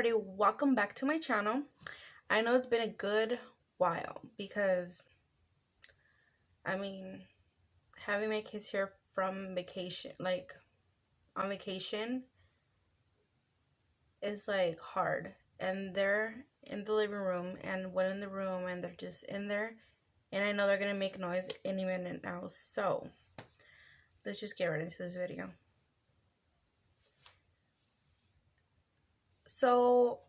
everybody, welcome back to my channel. I know it's been a good while because I mean having my kids here from vacation, like on vacation, is like hard, and they're in the living room and one in the room and they're just in there, and I know they're gonna make noise any minute now, so let's just get right into this video. So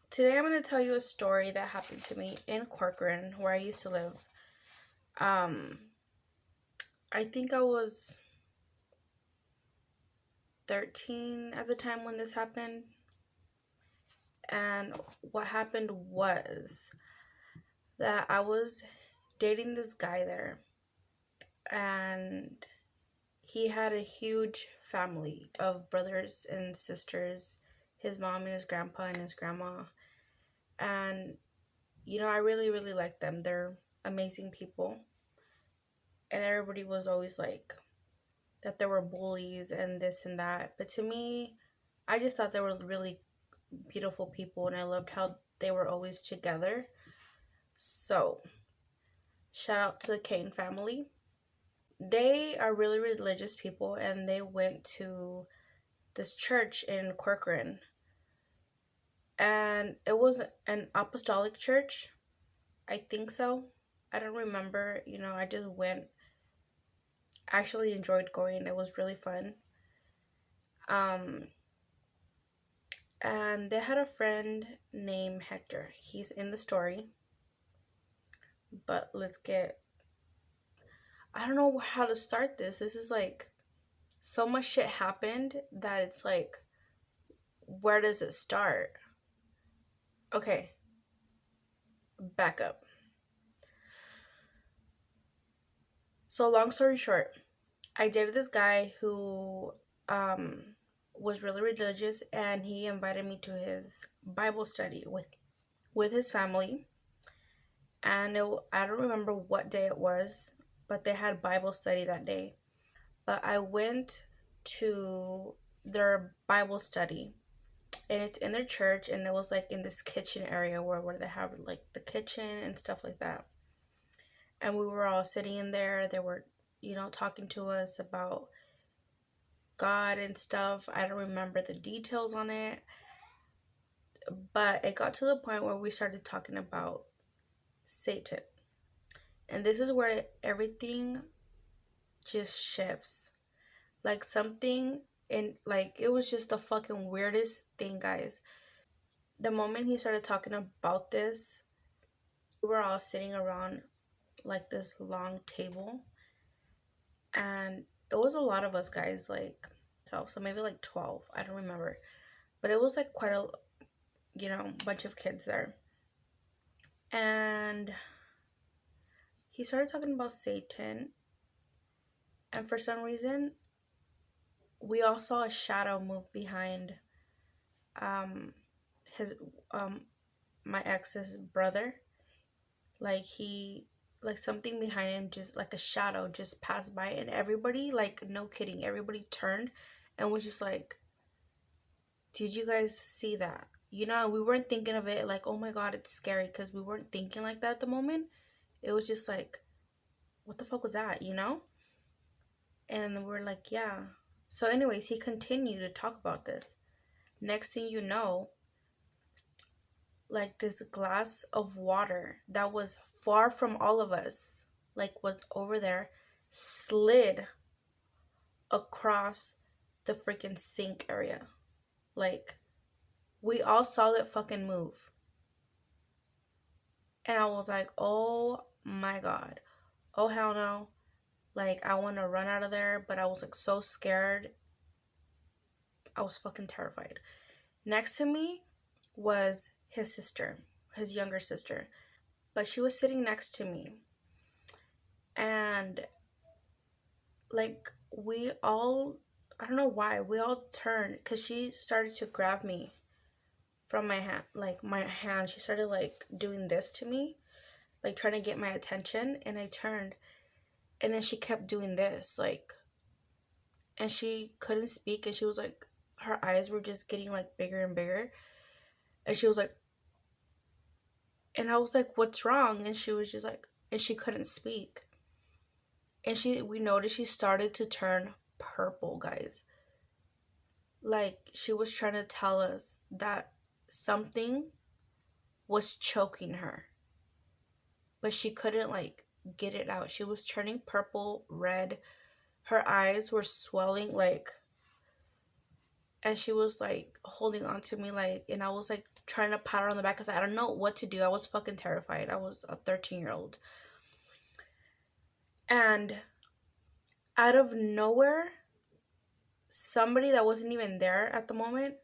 today I'm going to tell you a story that happened to me in Corcoran, where I used to live. I think I was 13 at the time when this happened. And what happened was that I was dating this guy there, and he had a huge family of brothers and sisters, his mom and his grandpa and his grandma. And I really like them. They're amazing people. And everybody was always like that there were bullies and this and that. But to me, I just thought they were really beautiful people, and I loved how they were always together. So, shout out to the Kane family. They are really religious people, and they went to this church in Corcoran. And it was an apostolic church. I think so. I don't remember. I just went. Actually enjoyed going. It was really fun. And they had a friend named Hector. He's in the story. But I don't know how to start this. This is like, so much shit happened that it's like, where does it start? Okay. Back up. So long story short, I dated this guy who was really religious, and he invited me to his Bible study with his family. And I don't remember what day it was, but they had Bible study that day. But I went to their Bible study, and it's in their church, and it was like in this kitchen area where they have like the kitchen and stuff like that. And we were all sitting in there. They were, talking to us about God and stuff. I don't remember the details on it, but it got to the point where we started talking about Satan. And this is where everything just shifts. Like something, and like it was just the fucking weirdest thing, guys. The moment he started talking about this, we were all sitting around like this long table, and it was a lot of us guys, like so maybe like 12, I don't remember, but it was like quite a bunch of kids there. And he started talking about Satan, and for some reason we all saw a shadow move behind his my ex's brother. Like something behind him, just like a shadow, just passed by, and everybody, like, no kidding, everybody turned and was just like, did you guys see that? We weren't thinking of it like, oh my god, it's scary, because we weren't thinking like that at the moment. It was just like, what the fuck was that? And we're like, yeah. So anyways, he continued to talk about this. Next thing you know, like, this glass of water that was far from all of us, like, was over there, slid across the freaking sink area. Like, we all saw it fucking move. And I was like, oh my god. Oh hell no. Like, I want to run out of there, but I was like so scared. I was fucking terrified. Next to me was his sister, his younger sister. But she was sitting next to me. And like, we all, I don't know why, we all turned, because she started to grab me from my hand, like my hand. She started like doing this to me, like trying to get my attention. And I turned, and then she kept doing this, like, and she couldn't speak, and she was like, her eyes were just getting like bigger and bigger. And she was like, and I was like, what's wrong? And she was just like, and she couldn't speak. And we noticed she started to turn purple, guys. Like, she was trying to tell us that something was choking her, but she couldn't, like, get it out. She was turning purple, red. Her eyes were swelling, like, and she was, like, holding on to me, like, and I was, like, trying to pat her on the back because I don't know what to do. I was fucking terrified. I was a 13-year-old. And out of nowhere, somebody that wasn't even there at the moment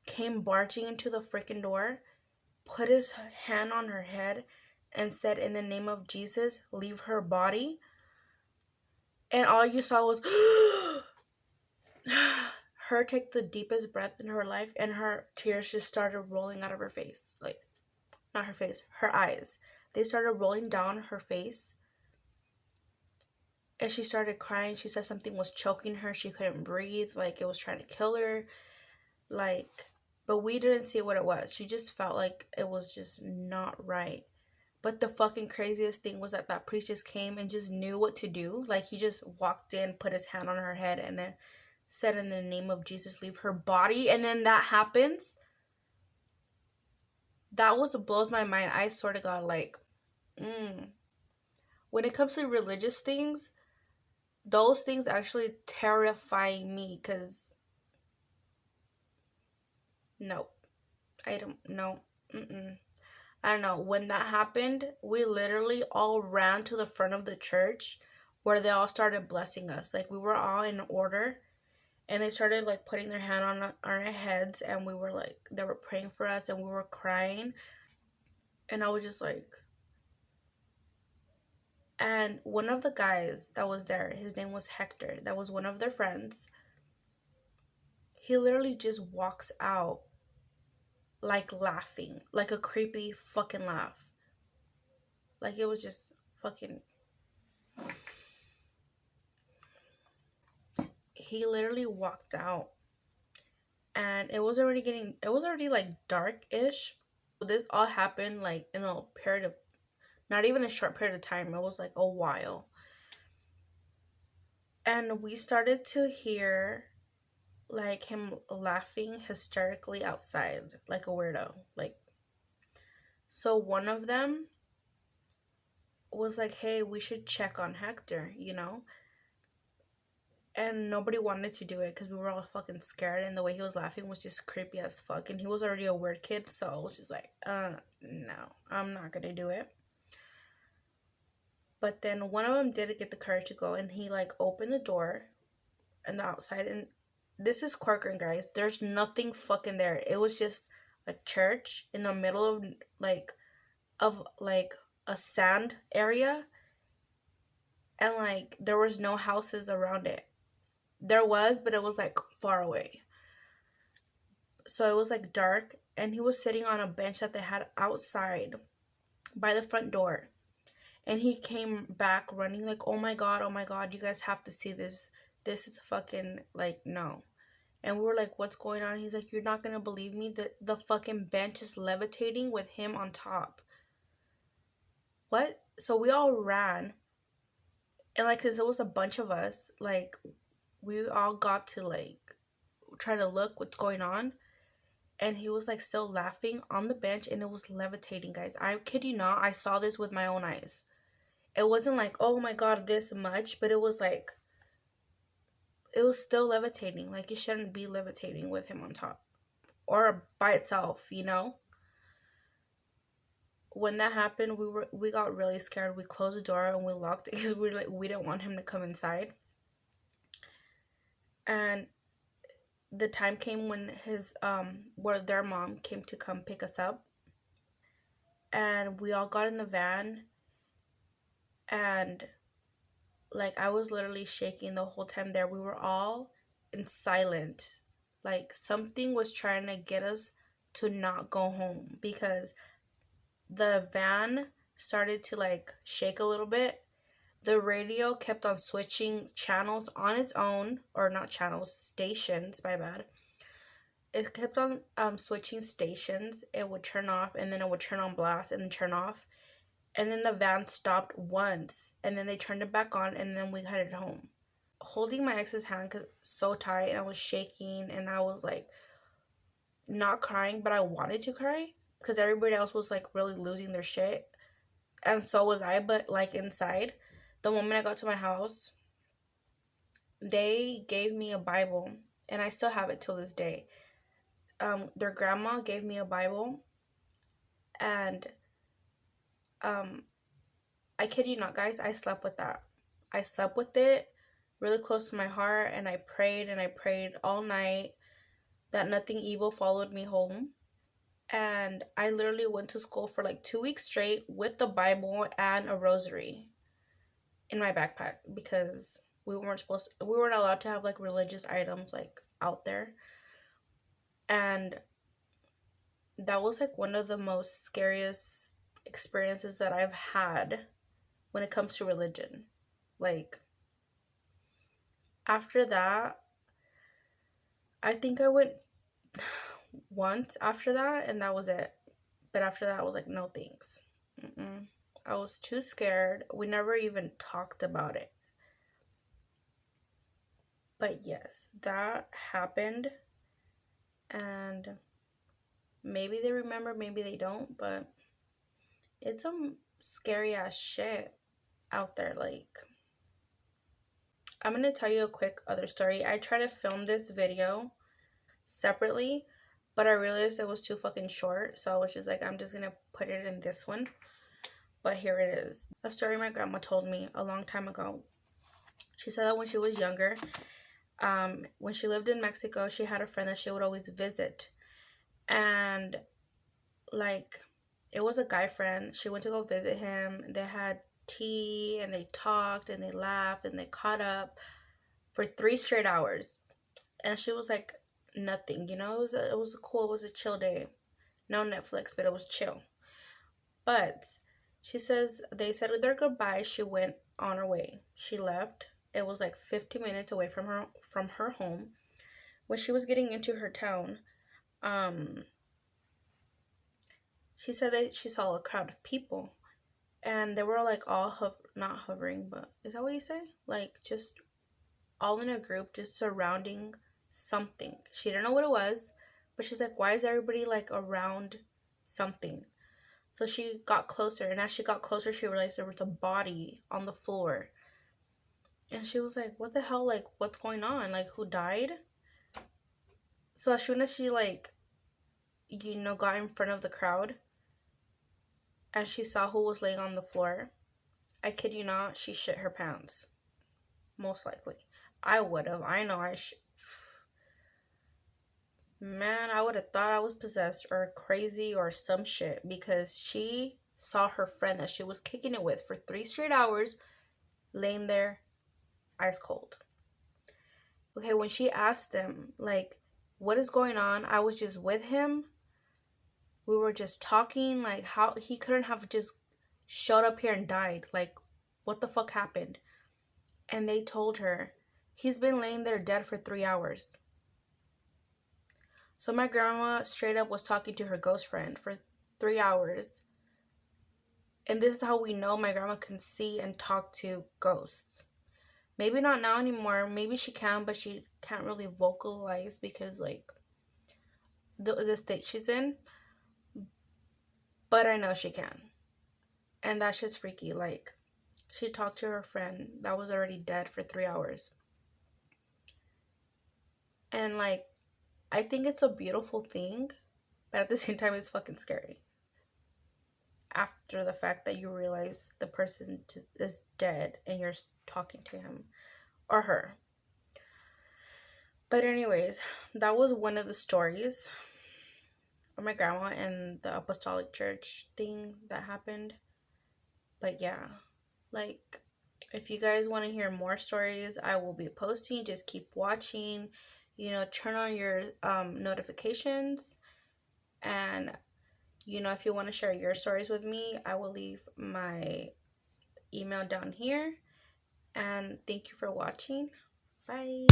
came barging into the freaking door, put his hand on her head, and said, in the name of Jesus, leave her body. And all you saw was her take the deepest breath in her life, and her tears just started rolling out of her face. Like, not her face, her eyes. They started rolling down her face. And she started crying. She said something was choking her. She couldn't breathe. Like, it was trying to kill her. Like, but we didn't see what it was. She just felt like it was just not right. But the fucking craziest thing was that priest just came and just knew what to do. Like, he just walked in, put his hand on her head, and then said, in the name of Jesus, leave her body. And then that happens. That blows my mind. I swear to God, like, when it comes to religious things, those things actually terrify me, because no, I don't know. I don't know. When that happened, we literally all ran to the front of the church where they all started blessing us. Like, we were all in order, and they started, like, putting their hand on our heads, and we were, like, they were praying for us, and we were crying. And I was just like, and one of the guys that was there, his name was Hector, that was one of their friends. He literally just walks out, like, laughing, like a creepy fucking laugh. Like, it was just fucking... He literally walked out, and it was already like dark-ish. This all happened, like, in a period of, not even a short period of time. It was like a while. And we started to hear, like, him laughing hysterically outside, like a weirdo. Like, so one of them was like, hey, we should check on Hector, you know? And nobody wanted to do it because we were all fucking scared, and the way he was laughing was just creepy as fuck. And he was already a weird kid, so I was just like, no, I'm not gonna do it. But then one of them did get the courage to go, and he, like, opened the door and the outside, and this is Corcoran, guys. There's nothing fucking there. It was just a church in the middle of a sand area, and, like, there was no houses around it. There was, but it was, like, far away. So it was, like, dark, and he was sitting on a bench that they had outside by the front door. And he came back running, like, oh my god, you guys have to see this. This is fucking, like, no. And we were like, what's going on? He's like, you're not gonna believe me. The fucking bench is levitating with him on top. What? So we all ran. And, like, since it was a bunch of us, like, we all got to, like, try to look what's going on. And he was, like, still laughing on the bench, and it was levitating, guys. I kid you not, I saw this with my own eyes. It wasn't like, oh my god, this much, but it was like, it was still levitating. Like, it shouldn't be levitating with him on top or by itself, you know? When that happened, we got really scared. We closed the door and we locked it because we didn't want him to come inside. And the time came when their mom came to come pick us up, and we all got in the van, and, like, I was literally shaking the whole time there. We were all in silent. Like, something was trying to get us to not go home, because the van started to, like, shake a little bit. The radio kept on switching channels on its own, or not channels, stations, my bad. it kept on switching stations. It would turn off, and then it would turn on blast, and then turn off. And then the van stopped once, and then they turned it back on, and then we headed home. Holding my ex's hand so tight, and I was shaking, and I was like not crying, but I wanted to cry because everybody else was like really losing their shit, and so was I. But like inside, the moment I got to my house, they gave me a Bible, and I still have it till this day. Their grandma gave me a Bible, and I kid you not, guys, I slept with that. I slept with it really close to my heart, and I prayed all night that nothing evil followed me home. And I literally went to school for like 2 weeks straight with the Bible and a rosary in my backpack because we weren't allowed to have like religious items like out there. And that was like one of the most scariest experiences that I've had when it comes to religion. Like, after that, I think I went once after that, and that was it. But after that, I was like, no thanks. I was too scared. We never even talked about it. But yes, that happened. And maybe they remember, maybe they don't. But it's some scary ass shit out there. Like, I'm going to tell you a quick other story. I tried to film this video separately, but I realized it was too fucking short. So I was just like, I'm just going to put it in this one. But here it is. A story my grandma told me a long time ago. She said that when she was younger, when she lived in Mexico, she had a friend that she would always visit. And like, it was a guy friend. She went to go visit him. They had tea and they talked and they laughed and they caught up for 3 straight hours. And she was like, nothing, you know, it was a chill day. No Netflix, but it was chill. But she says they said their goodbyes. She went on her way. She left. It was like 50 minutes away from her home. When she was getting into her town, she said that she saw a crowd of people, and they were like all not hovering, but is that what you say? Like just all in a group, just surrounding something. She didn't know what it was, but she's like, why is everybody like around something? So she got closer, and as she got closer, she realized there was a body on the floor. And she was like, what the hell? Like, what's going on? Like, who died? So as soon as she, like, you know, got in front of the crowd, and she saw who was laying on the floor, I kid you not, she shit her pants. Most likely. I would have. I know I should. Man, I would have thought I was possessed or crazy or some shit, because she saw her friend that she was kicking it with for 3 straight hours laying there ice cold. Okay, when she asked them, like, what is going on? I was just with him. We were just talking. Like, how he couldn't have just showed up here and died. Like, what the fuck happened? And they told her, he's been laying there dead for 3 hours. So my grandma straight up was talking to her ghost friend for 3 hours. And this is how we know my grandma can see and talk to ghosts. Maybe not now anymore. Maybe she can, but she can't really vocalize because, like, the state she's in. But I know she can. And that shit's freaky. Like, she talked to her friend that was already dead for 3 hours. And, like, I think it's a beautiful thing, but at the same time, it's fucking scary. After the fact that you realize the person is dead and you're talking to him or her. But anyways, that was one of the stories of my grandma and the apostolic church thing that happened. But yeah, like, if you guys want to hear more stories, I will be posting. Just keep watching. You know, turn on your notifications. And, you know, if you want to share your stories with me, I will leave my email down here. And thank you for watching. Bye.